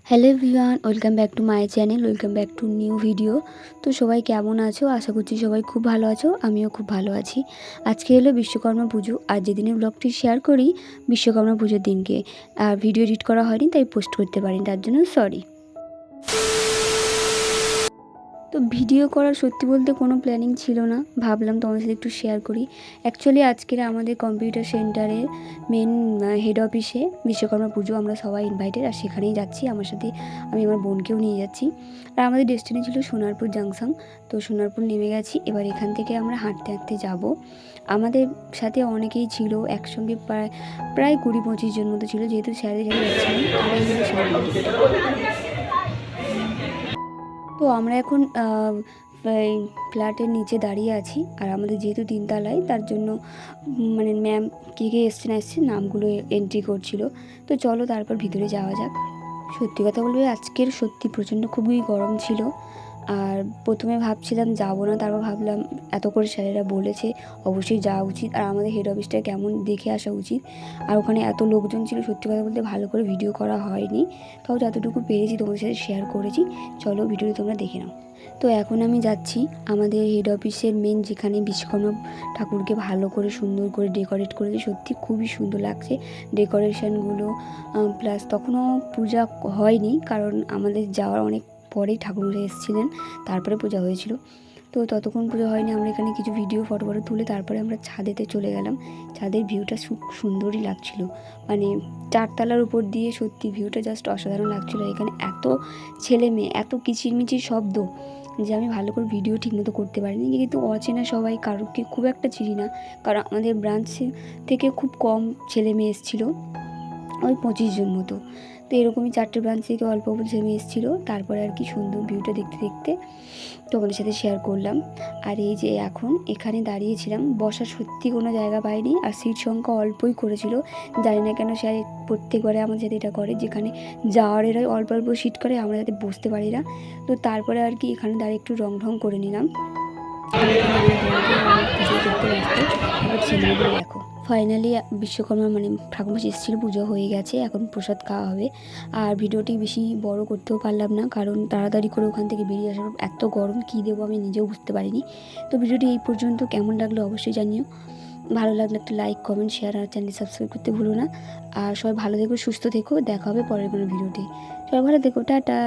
Hello everyone, welcome back to my channel, welcome back to new video. তো সবাই কেমন আছো? আশা করছি সবাই খুব ভালো আছো, আমিও খুব ভালো আছি। আজকে হলো বিশ্বকর্মা পুজো, আর যেদিনে ব্লগটি শেয়ার করি বিশ্বকর্মা পুজোর দিনকে। আর ভিডিও এডিট করা হয়নি, তাই পোস্ট করতে পারিনি, তার জন্য সরি। তো ভিডিও করার সত্যি বলতে কোনো প্ল্যানিং ছিল না, ভাবলাম তোমাদের সাথে একটু শেয়ার করি। অ্যাকচুয়ালি আজকের আমাদের কম্পিউটার সেন্টারের মেন হেড অফিসে বিশ্বকর্মা পুজো, আমরা সবাই ইনভাইটেড, আর সেখানেই যাচ্ছি। আমার সাথে আমি আমার বোনকেও নিয়ে যাচ্ছি। আর আমাদের ডেস্টিনি ছিল সোনারপুর জাংশন। তো সোনারপুর নেমে গেছি, এবার এখান থেকে আমরা হাঁটতে হাঁটতে যাব। আমাদের সাথে অনেকেই ছিল, একসঙ্গে প্রায় 20-25 জন মতো ছিল, যেহেতু স্যারের সাথে যাচ্ছিলাম। আর এই হলো তো আমরা এখন এই ফ্ল্যাটের নিচে দাঁড়িয়ে আছি। আর আমাদের যেহেতু 3 তলায়, তার জন্য মানে ম্যাম কে কে এসছে না এসছে নামগুলো এন্ট্রি করছিল। তো চলো তারপর ভিতরে যাওয়া যাক। সত্যি কথা বলবে, আজকের সত্যি প্রচণ্ড খুবই গরম ছিল। আর প্রথমে ভাবছিলাম যাবো না, তারপর ভাবলাম এত করে স্যারেরা বলেছে, অবশ্যই যাওয়া উচিত। আর আমাদের হেড অফিসটা কেমন দেখে আসা উচিত। আর ওখানে এত লোকজন ছিল, সত্যি কথা বলতে ভালো করে ভিডিও করা হয়নি, তাও যতটুকু পেরেছি তোমাদের সাথে শেয়ার করেছি। চলো ভিডিওটি তোমরা দেখে নাও। তো এখন আমি যাচ্ছি আমাদের হেড অফিসের মেন, যেখানে বিশ্বকর্মা ঠাকুরকে ভালো করে সুন্দর করে ডেকোরেট করেছে। সত্যি খুবই সুন্দর লাগছে ডেকোরেশনগুলো। প্লাস তখনও পূজা হয়নি, কারণ আমাদের যাওয়ার অনেক পরেই ঠাকুরমশাই এসেছিলেন, তারপরে পূজা হয়েছিল। তো ততক্ষণ পুজো হয়নি, আমরা এখানে কিছু ভিডিও ফটো তুলে তারপরে আমরা ছাদেতে চলে গেলাম। ছাদের ভিউটা খুব সুন্দরই লাগছিল, মানে 4 তলার উপর দিয়ে সত্যি ভিউটা জাস্ট অসাধারণ লাগছিল। এখানে এত ছেলে মেয়ে, এত কিচিরমিচির শব্দ যে আমি ভালো করে ভিডিও ঠিকমতো করতে পারিনি। কিন্তু অচেনা সবাই, কারোকে খুব একটা চিনি না, কারণ আমাদের ব্রাঞ্চ থেকে খুব কম ছেলে মেয়ে এসেছিলো, ওই 25 জন মতো। তো এরকমই 4টে ব্রাঞ্চ থেকে অল্প অল্প ছেলে মেয়ে এসেছিলো। তারপরে আর কি সুন্দর ভিউটা দেখতে দেখতে তোমাদের সাথে শেয়ার করলাম। আর এই যে এখন এখানে দাঁড়িয়েছিলাম, বসার সত্যি কোনো জায়গা পাইনি, আর সিট সংখ্যা অল্পই করেছিল। জানি না কেন স্যার প্রত্যেকবারে আমাদের সাথে এটা করে, যেখানে যাওয়ার এরাই অল্প অল্প সিট করে, আমরা যাতে বসতে পারি না। তো তারপরে আর কি এখানে দাঁড়িয়ে একটু রং ঢং করে নিলাম। ছেলেগুলো দেখো, ফাইনালি বিশ্বকর্মা মানে ঠাকুরমশাই এসেছিলো, পুজো হয়ে গেছে, এখন প্রসাদ খাওয়া হবে। আর ভিডিওটি বেশি বড় করতেও পারলাম না, কারণ তাড়াতাড়ি করে ওখান থেকে বেরিয়ে আসার এত গরম, কী দেবো আমি নিজেও বুঝতে পারিনি। তো ভিডিওটি এই পর্যন্ত, কেমন লাগলো অবশ্যই জানিও। ভালো লাগলে একটা লাইক, কমেন্ট, শেয়ার আর চ্যানেল সাবস্ক্রাইব করতে ভুলো না। আর সবাই ভালো থেকো, সুস্থ থেকো, দেখা হবে পরের কোনো ভিডিওটি। সবাই ভালো থেকো, টাটা।